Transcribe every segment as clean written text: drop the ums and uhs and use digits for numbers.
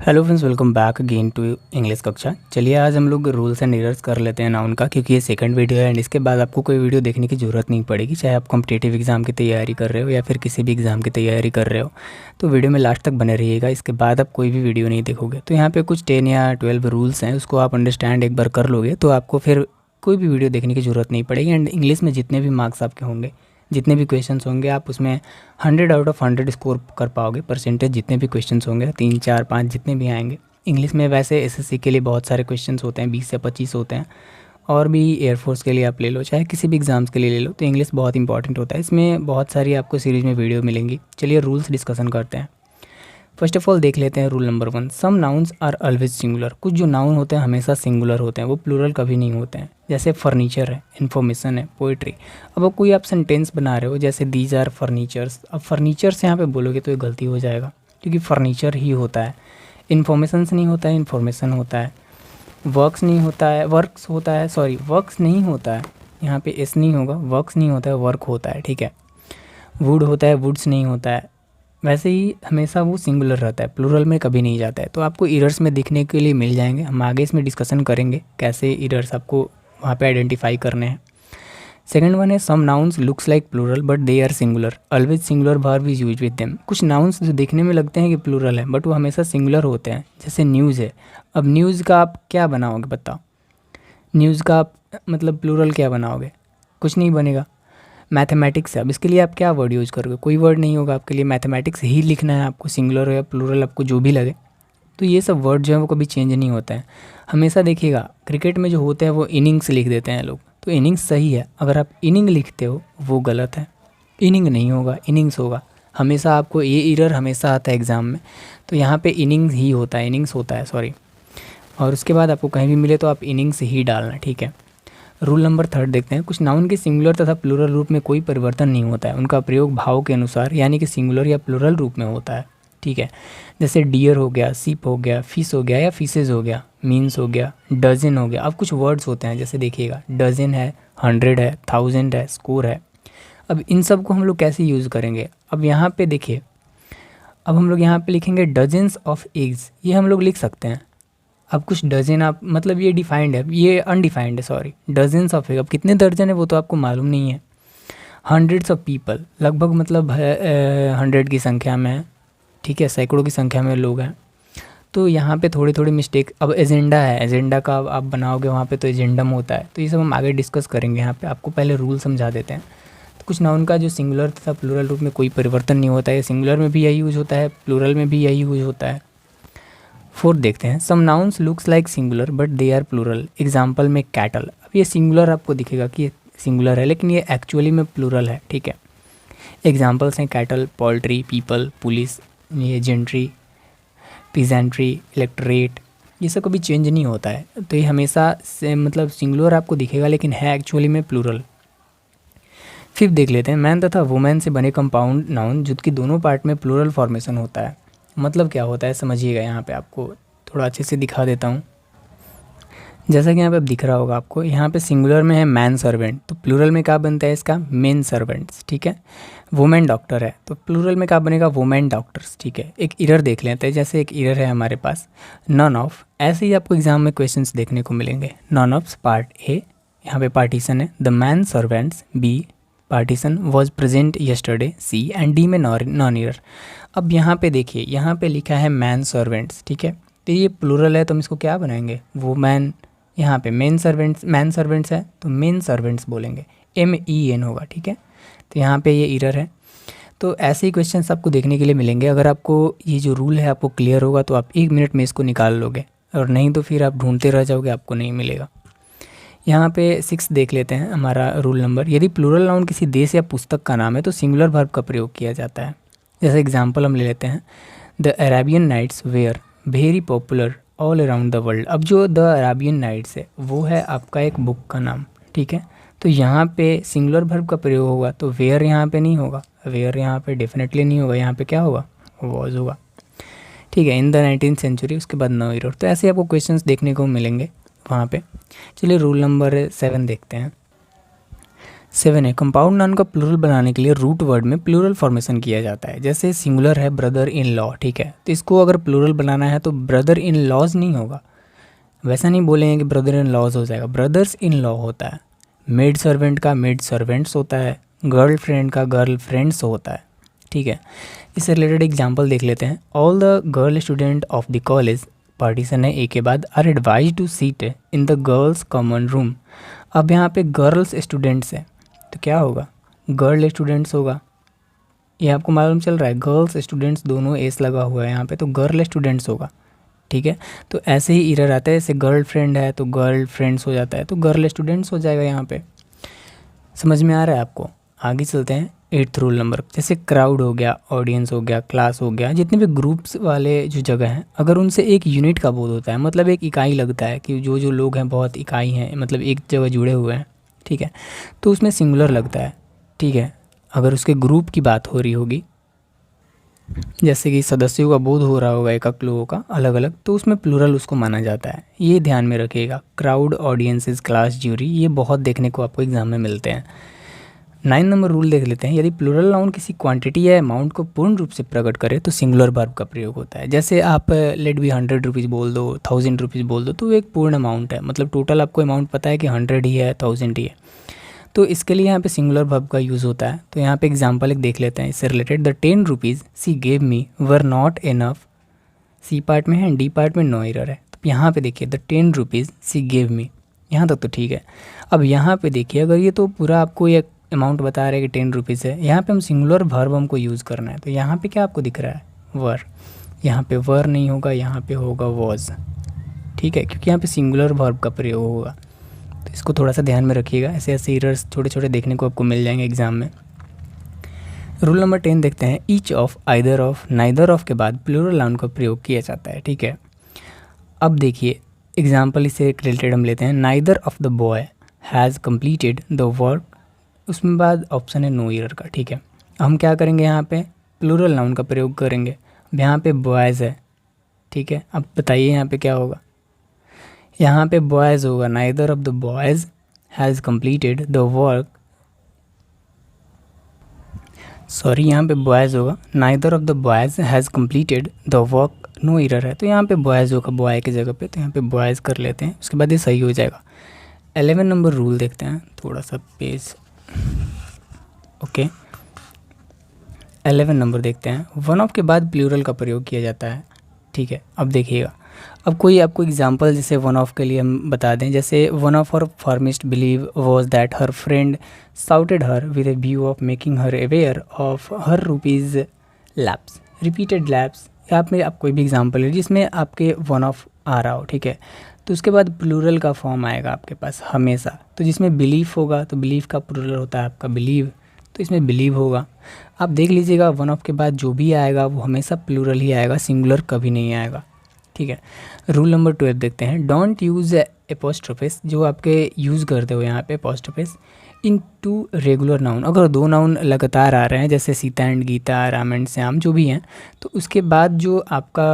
Hello friends, welcome back again to English कक्षा। चलिए आज हम लोग रूल्स एंड एरर्स कर लेते हैं नाउन का, क्योंकि ये सेकंड वीडियो है एंड इसके बाद आपको कोई वीडियो देखने की ज़रूरत नहीं पड़ेगी। चाहे आप कॉम्पिटिटिव एग्जाम की तैयारी कर रहे हो या फिर किसी भी एग्ज़ाम की तैयारी कर रहे हो, तो वीडियो में लास्ट तक बने रहिएगा। इसके बाद आप कोई भी वीडियो नहीं देखोगे। तो यहाँ पर कुछ 10 या 12 रूल्स हैं, उसको आप अंडरस्टैंड एक बार कर लोगे तो आपको फिर कोई भी वीडियो देखने की ज़रूरत नहीं पड़ेगी। एंड इंग्लिश में जितने भी मार्क्स आपके होंगे, जितने भी क्वेश्चंस होंगे, आप उसमें 100 आउट ऑफ 100 स्कोर कर पाओगे। परसेंटेज जितने भी क्वेश्चंस होंगे, 3 4 5 जितने भी आएंगे। इंग्लिश में वैसे एसएससी के लिए बहुत सारे क्वेश्चंस होते हैं, 20 से 25 होते हैं। और भी एयरफोर्स के लिए आप ले लो, चाहे किसी भी एग्ज़ाम्स के लिए ले लो, तो इंग्लिश बहुत इंपॉर्टेंट होता है। इसमें बहुत सारी आपको सीरीज़ में वीडियो मिलेंगी। चलिए रूल्स डिस्कशन करते हैं। फर्स्ट ऑफ ऑल देख लेते हैं rule number 1। Some nouns are always singular. कुछ जो नाउन होते हैं हमेशा सिंगुलर होते हैं, वो प्लूरल कभी नहीं होते हैं। जैसे फर्नीचर है, इन्फॉर्मेशन है, पोइट्री। अब कोई आप सेंटेंस बना रहे हो, जैसे दीज आर फर्नीचर्स। अब फर्नीचर्स यहाँ पे बोलोगे तो ये गलती हो जाएगा, क्योंकि फर्नीचर ही होता है। इन्फॉर्मेशंस नहीं होता है, इन्फॉर्मेशन होता है। वर्क्स नहीं होता है, वर्क्स होता है, सॉरी वर्क्स नहीं होता है, यहाँ पे एस नहीं होगा। वर्क्स नहीं होता है, वर्क होता है, ठीक है। वुड होता है, वुड्स नहीं होता है। वैसे ही हमेशा वो सिंगुलर रहता है, प्लूरल में कभी नहीं जाता है। तो आपको एरर्स में दिखने के लिए मिल जाएंगे। हम आगे इसमें डिस्कशन करेंगे कैसे एरर्स आपको वहाँ पे आइडेंटिफाई करने हैं। सेकंड वन है some nouns looks like plural but they are singular, always singular verb is use with them. कुछ नाउन्स जो देखने में लगते हैं कि प्लूरल है, बट वो हमेशा सिंगुलर होते हैं। जैसे न्यूज़ है। अब न्यूज़ का आप क्या बनाओगे बताओ? न्यूज़ का आप मतलब प्लूरल क्या बनाओगे? कुछ नहीं बनेगा। मैथमेटिक्स है, अब इसके लिए आप क्या वर्ड यूज़ करोगे? कोई वर्ड नहीं होगा आपके लिए। मैथमेटिक्स ही लिखना है आपको, सिंगुलर हो या प्लूरल, आपको जो भी लगे। तो ये सब वर्ड जो है वो कभी चेंज नहीं होता है। हमेशा देखिएगा क्रिकेट में जो होते हैं वो इनिंग्स लिख देते हैं लोग, तो इनिंग्स सही है। अगर आप इनिंग लिखते हो वो गलत है। इनिंग नहीं होगा, इनिंग्स होगा। हमेशा आपको ये एरर हमेशा आता है एग्ज़ाम में। तो यहाँ पे इनिंग्स ही होता है, इनिंग्स होता है, सॉरी। और उसके बाद आपको कहीं भी मिले तो आप इनिंग्स ही डालना, ठीक है। रूल नंबर 3 देखते हैं। कुछ नाउन के सिंगुलर तथा प्लूरल रूप में कोई परिवर्तन नहीं होता है। उनका प्रयोग भाव के अनुसार यानी कि सिंगुलर या प्लूरल रूप में होता है, ठीक है। जैसे डियर हो गया, सीप हो गया, फिश हो गया या फिशेज हो गया, मीन्स हो गया, डजन हो गया। अब कुछ वर्ड्स होते हैं, जैसे देखिएगा डजन है, 100 है, 1000 है, स्कोर है। अब इन सब को हम लोग कैसे यूज़ करेंगे? अब यहाँ पे देखिए, अब हम लोग यहाँ पे लिखेंगे डजन्स ऑफ एग्स, ये हम लोग लिख सकते हैं। अब कुछ डजन आप मतलब ये डिफाइंड है, ये अनडिफाइंड है, सॉरी। डजन्स ऑफ एग, अब कितने दर्जन है वो तो आपको मालूम नहीं है। हंड्रेड्स ऑफ पीपल, लगभग मतलब 100 की संख्या में है, ठीक है, सैकड़ों की संख्या में लोग हैं। तो यहाँ पे थोड़ी थोड़ी मिस्टेक। अब एजेंडा है, एजेंडा का आप बनाओगे वहाँ पे तो एजेंडम होता है। तो ये सब हम आगे डिस्कस करेंगे। यहाँ पे आपको पहले रूल समझा देते हैं। तो कुछ नाउन का जो सिंगुलर तथा प्लूरल रूप में कोई परिवर्तन नहीं होता है। सिंगुलर में भी यही यूज़ होता है, प्लूरल में भी यही यूज़ होता है। 4 देखते हैं। Some nouns looks like singular but they are plural. Example में कैटल। अब ये सिंगुलर आपको दिखेगा कि ये सिंगुलर है, लेकिन ये एक्चुअली में प्लूरल है, ठीक है। एग्जाम्पल्स हैं कैटल, पोल्ट्री, पीपल, पुलिस, ये जेंट्री, पीजेंट्री, इलेक्ट्रेट। ये सब कभी चेंज नहीं होता है। तो ये हमेशा से मतलब सिंगुलर आपको दिखेगा, लेकिन है एक्चुअली में प्लूरल। 5 देख लेते हैं। मैन तथा वुमेन से बने कंपाउंड नाउन जिसकी दोनों पार्ट में प्लूरल फॉर्मेशन होता है। मतलब क्या होता है समझिएगा। यहाँ पे आपको थोड़ा अच्छे से दिखा देता हूँ। जैसा कि यहाँ पे अब दिख रहा होगा आपको, यहाँ पे सिंगुलर में है मैन सर्वेंट, तो प्लूरल में क्या बनता है इसका? मेन सर्वेंट्स, ठीक है। वुमेन डॉक्टर है, तो प्लूरल में क्या बनेगा? वुमेन डॉक्टर्स, ठीक है। एक एरर देख लेते हैं। जैसे एक एरर है हमारे पास नन ऑफ। ऐसे ही आपको एग्जाम में क्वेश्चंस देखने को मिलेंगे। नन ऑफ पार्ट ए, यहाँ पे पार्टीशन है। The man servants, B partition, was present yesterday, C, and D में नॉन एरर। अब यहाँ पे देखिए, यहाँ पे लिखा है मैन सर्वेंट्स, ठीक है। तो ये प्लूरल है, तो हम इसको क्या बनाएंगे? वो मैन। यहाँ पे मेन सर्वेंट्स, मैन सर्वेंट्स है तो मेन सर्वेंट्स बोलेंगे, MEN होगा, ठीक है। तो यहाँ पे ये एरर है। तो ऐसे ही क्वेश्चन आपको देखने के लिए मिलेंगे। अगर आपको ये जो रूल है आपको क्लियर होगा तो आप 1 मिनट में इसको निकाल लोगे, और नहीं तो फिर आप ढूंढते रह जाओगे, आपको नहीं मिलेगा। यहाँ पे 6 देख लेते हैं हमारा रूल नंबर। यदि प्लूरल नाउन किसी देश या पुस्तक का नाम है तो सिंगुलर वर्ब का प्रयोग किया जाता है। जैसे एग्जांपल हम ले लेते हैं। The Arabian nights were very popular all around the world. अब जो द अरेबियन नाइट्स है वो है आपका एक बुक का नाम, ठीक है। तो यहाँ पे सिंगुलर वर्ब का प्रयोग होगा, तो वेयर यहाँ पे नहीं होगा, वेयर यहाँ पे डेफिनेटली नहीं होगा। यहाँ पे क्या होगा? वॉज होगा, ठीक है। इन द 19th सेंचुरी, उसके बाद नो एरर। तो ऐसे आपको क्वेश्चंस देखने को मिलेंगे वहाँ पे। चलिए रूल नंबर 7 देखते हैं। 7 है, कंपाउंड नाउन का प्लूरल बनाने के लिए रूट वर्ड में प्लूरल फॉर्मेशन किया जाता है। जैसे सिंगुलर है ब्रदर इन लॉ, ठीक है, तो इसको अगर प्लूरल बनाना है तो ब्रदर इन लॉज नहीं होगा, वैसा नहीं बोलेंगे कि ब्रदर इन लॉज हो जाएगा, ब्रदर्स इन लॉ होता है। मेड सर्वेंट का मेड सर्वेंट्स होता है, गर्ल फ्रेंड का गर्ल फ्रेंड्स होता है, ठीक है। इससे रिलेटेड एग्जाम्पल देख लेते हैं। All the girl student of the college, partition है ए के बाद, are advise to seat in the girls common room. अब यहाँ पे गर्ल्स स्टूडेंट्स है तो क्या होगा, गर्ल स्टूडेंट्स होगा, ये आपको मालूम चल रहा है, गर्ल्स स्टूडेंट्स दोनों एस लगा हुआ है यहाँ पे, तो गर्ल स्टूडेंट्स होगा, ठीक है। तो ऐसे ही एरर आता है, जैसे गर्ल फ्रेंड है तो गर्ल फ्रेंड्स हो जाता है, तो गर्ल स्टूडेंट्स हो जाएगा यहाँ पे। समझ में आ रहा है आपको? आगे चलते हैं 8th रूल नंबर। जैसे क्राउड हो गया, ऑडियंस हो गया, क्लास हो गया, जितने भी ग्रुप्स वाले जो जगह हैं, अगर उनसे एक यूनिट का बोध होता है, मतलब एक इकाई लगता है कि जो जो लोग हैं बहुत इकाई हैं, मतलब एक जगह जुड़े हुए हैं, ठीक है, तो उसमें सिंगुलर लगता है, ठीक है। अगर उसके ग्रुप की बात हो रही होगी, जैसे कि सदस्यों का बोध हो रहा होगा एक लोगों का अलग अलग, तो उसमें प्लूरल उसको माना जाता है। ये ध्यान में रखिएगा, क्राउड, ऑडियंसेस, क्लास, ज्यूरी, ये बहुत देखने को आपको एग्जाम में मिलते हैं। 9 नंबर रूल देख लेते हैं। यदि प्लूरल नाउन किसी क्वांटिटी या अमाउंट को पूर्ण रूप से प्रकट करे तो सिंगुलर वर्ब का प्रयोग होता है। जैसे आप लेट भी 100 रुपीज़ बोल दो, 1000 रुपीज़ बोल दो, तो एक पूर्ण अमाउंट है, मतलब टोटल आपको अमाउंट पता है कि 100 ही है, 1000 ही है, तो इसके लिए यहाँ पे सिंगुलर वर्ब का यूज़ होता है। तो यहाँ पे एग्जांपल एक देख लेते हैं इससे related. The 10 rupees she gave me were not enough, C part में है, डी पार्ट में नो एरर है। तो यहाँ पे देखिए the 10 rupees she gave me, यहाँ तक तो ठीक है। अब यहाँ पे देखिए, अगर ये तो पूरा आपको ये अमाउंट बता रहे हैं कि 10 रुपीज़ है, यहाँ पे हम सिंगुलर वर्ब हमको यूज़ करना है, तो यहाँ पे क्या आपको दिख रहा है, वर, यहाँ पे वर नहीं होगा, यहाँ पे होगा वॉज, ठीक है, क्योंकि यहाँ पे सिंगुलर वर्ब का प्रयोग होगा। तो इसको थोड़ा सा ध्यान में रखिएगा, ऐसे ऐसे एरर्स छोटे छोटे देखने को आपको मिल जाएंगे एग्जाम में। रूल नंबर 10 देखते हैं। Each of, either of, neither of के बाद प्लूरल नाउन का प्रयोग किया जाता है, ठीक है। अब देखिए एग्जाम्पल इससे रिलेटेड हम लेते हैं। Neither of the boy has completed the work, उसमें बाद ऑप्शन है नो एरर का, ठीक है। हम क्या करेंगे, यहाँ पे प्लूरल नाउन का प्रयोग करेंगे। अब यहाँ पे बॉयज़ है, ठीक है। अब बताइए यहाँ पे क्या होगा, यहाँ पे बॉयज़ होगा, neither of the boys has completed the work, sorry यहाँ पे बॉयज़ होगा, neither of the boys has completed the work, no error है, तो यहाँ पे बॉयज़ होगा बॉय की जगह पे, तो यहाँ पे बॉयज़ कर लेते हैं, उसके बाद ये सही हो जाएगा। 11 नंबर रूल देखते हैं, थोड़ा सा पेज, ओके। 11 नंबर देखते हैं। वन ऑफ के बाद प्लूरल का प्रयोग किया जाता है, ठीक है। अब देखिएगा, अब कोई आपको एग्जांपल जैसे वन ऑफ के लिए हम बता दें, जैसे one of her फार्मिस्ट believe was that her friend shouted her with A view of making her aware of her rupees lapse, repeated lapse. आप में आप कोई भी एग्जांपल है जिसमें आपके वन ऑफ आ रहा हो, ठीक है, तो उसके बाद प्लूरल का फॉर्म आएगा आपके पास हमेशा। तो जिसमें बिलीफ होगा तो बिलीफ का प्लूरल होता है आपका बिलीव, तो इसमें बिलीव होगा। आप देख लीजिएगा वन ऑफ के बाद जो भी आएगा वो हमेशा प्लूरल ही आएगा, सिंगुलर कभी नहीं आएगा, ठीक है। रूल नंबर 12 देखते हैं। डोंट यूज़ एपोस्ट्रोफिस, जो आपके यूज़ करते हो यहाँ पे apostrophes, in two regular noun. अगर दो नाउन लगातार आ रहे हैं जैसे सीता एंड गीता, राम एंड श्याम, जो भी हैं, तो उसके बाद जो आपका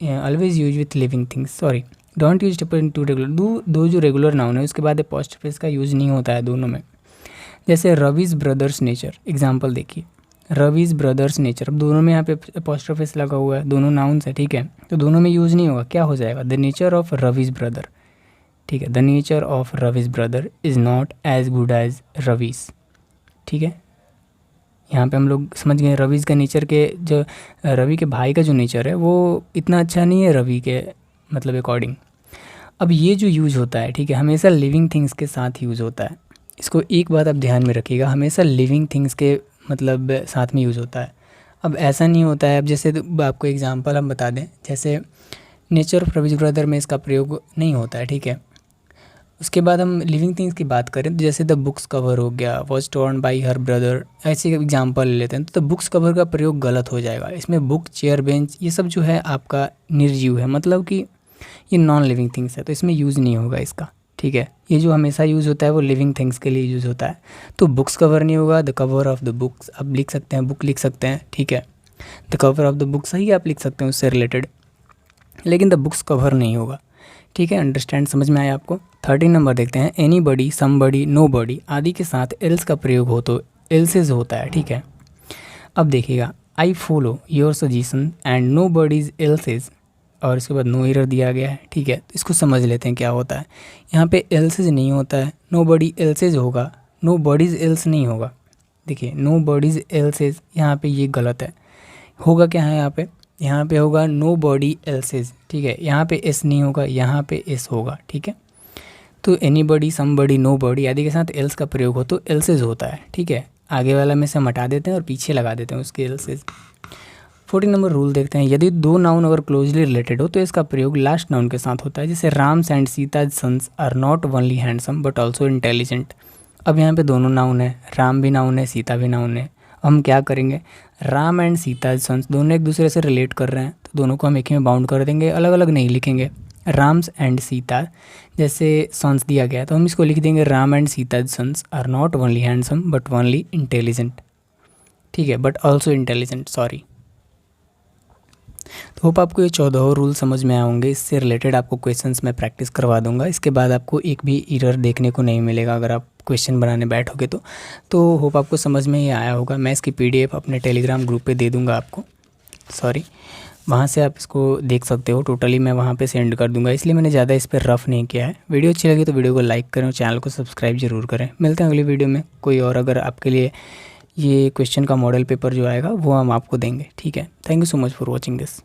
always use with living things, sorry don't use in two regular, दो जो रेगुलर नाउन है उसके बाद एपोस्ट्रोफिस का यूज़ नहीं होता है दोनों में। जैसे रवीज ब्रदर्स नेचर, एग्जाम्पल देखिए, रवीज ब्रदर्स नेचर, अब दोनों में यहाँ पे एपोस्ट्रोफिस लगा हुआ है, दोनों नाउन्स है, ठीक है, तो दोनों में यूज़ नहीं होगा, क्या हो जाएगा, the nature of Ravi's brother, ठीक है, the nature of Ravi's brother is not as good as Ravi's, ठीक है। यहाँ पे हम लोग समझ गए रवीज का नेचर के, जो रवि के भाई का जो नेचर है वो इतना अच्छा नहीं है रवि के मतलब अकॉर्डिंग। अब ये जो यूज़ होता है, ठीक है, हमेशा लिविंग थिंग्स के साथ यूज़ होता है। इसको एक बात आप ध्यान में रखिएगा, हमेशा लिविंग थिंग्स के मतलब साथ में यूज़ होता है। अब ऐसा नहीं होता है, अब जैसे आपको एग्जांपल हम बता दें, जैसे नेचर ऑफ रवीज ब्रदर में इसका प्रयोग नहीं होता है, ठीक है। उसके बाद हम लिविंग थिंग्स की बात करें तो जैसे द बुक्स कवर हो गया, was torn by her brother, ऐसे एग्जांपल ले लेते हैं, तो द बुक्स कवर का प्रयोग गलत हो जाएगा। इसमें बुक, चेयर, बेंच, ये सब जो है आपका निर्जीव है, मतलब कि ये नॉन लिविंग थिंग्स है, तो इसमें यूज़ नहीं होगा इसका, ठीक है। ये जो हमेशा यूज़ होता है वो लिविंग थिंग्स के लिए यूज़ होता है। तो बुक्स कवर नहीं होगा, the cover of the books, आप लिख सकते हैं, बुक लिख सकते हैं, ठीक है, the cover of the book सही आप लिख सकते हैं उससे रिलेटेड, लेकिन द बुक्स कवर नहीं होगा। ठीक है, अंडरस्टैंड, समझ में आया आपको। 13 नंबर देखते हैं, एनी बडी, सम बडी, नो बडी आदि के साथ एल्स का प्रयोग हो तो एल्सेज होता है। ठीक है, अब देखिएगा, I follow your suggestion and nobody's else's, और इसके बाद नो एरर दिया गया है। ठीक है, तो इसको समझ लेते हैं क्या होता है। यहाँ पे एल्सेज नहीं होता है, नो बडी एल्सेज होगा, नो बडीज एल्स नहीं होगा। देखिए, नो बडीज एल्सेज यहाँ पे ये गलत है, होगा क्या है यहाँ पे होगा नो बॉडी एल्सेज। ठीक है, यहाँ पे एस नहीं होगा, यहाँ पे एस होगा। ठीक है, तो एनी बडी, सम बडी, नो बॉडी आदि के साथ एल्स का प्रयोग हो तो एल्सेज होता है। ठीक है, आगे वाला में से हम हटा देते हैं और पीछे लगा देते हैं उसके एल्सेज। 14 नंबर रूल देखते हैं, यदि दो नाउन अगर क्लोजली रिलेटेड हो तो इसका प्रयोग लास्ट नाउन के साथ होता है। जैसे Ram's and Sita's sons are not only handsome but also intelligent. अब यहाँ पे दोनों नाउन है, राम भी नाउन है, सीता भी नाउन है। हम क्या करेंगे, राम एंड सीता सन्स दोनों एक दूसरे से रिलेट कर रहे हैं तो दोनों को हम एक ही में बाउंड कर देंगे, अलग अलग नहीं लिखेंगे। राम्स एंड सीता जैसे सन्स दिया गया है तो हम इसको लिख देंगे, Ram and Sita sons are not only handsome but only intelligent. ठीक है, बट ऑल्सो इंटेलिजेंट, सॉरी। तो होप आपको ये 14 रूल समझ में आए होंगे। इससे रिलेटेड आपको क्वेश्चंस मैं प्रैक्टिस करवा दूंगा, इसके बाद आपको एक भी एरर देखने को नहीं मिलेगा अगर आप क्वेश्चन बनाने बैठोगे तो होप आपको समझ में ही आया होगा। मैं इसकी PDF अपने टेलीग्राम ग्रुप पे दे दूंगा आपको, सॉरी, वहाँ से आप इसको देख सकते हो। टोटली मैं वहाँ पे सेंड कर दूंगा, इसलिए मैंने ज़्यादा इस पर रफ़ नहीं किया है। वीडियो अच्छी लगी तो वीडियो को लाइक करें और चैनल को सब्सक्राइब जरूर करें। मिलते हैं अगली वीडियो में कोई और, अगर आपके लिए ये क्वेश्चन का मॉडल पेपर जो आएगा वो हम आपको देंगे। ठीक है, thank you so much for watching this.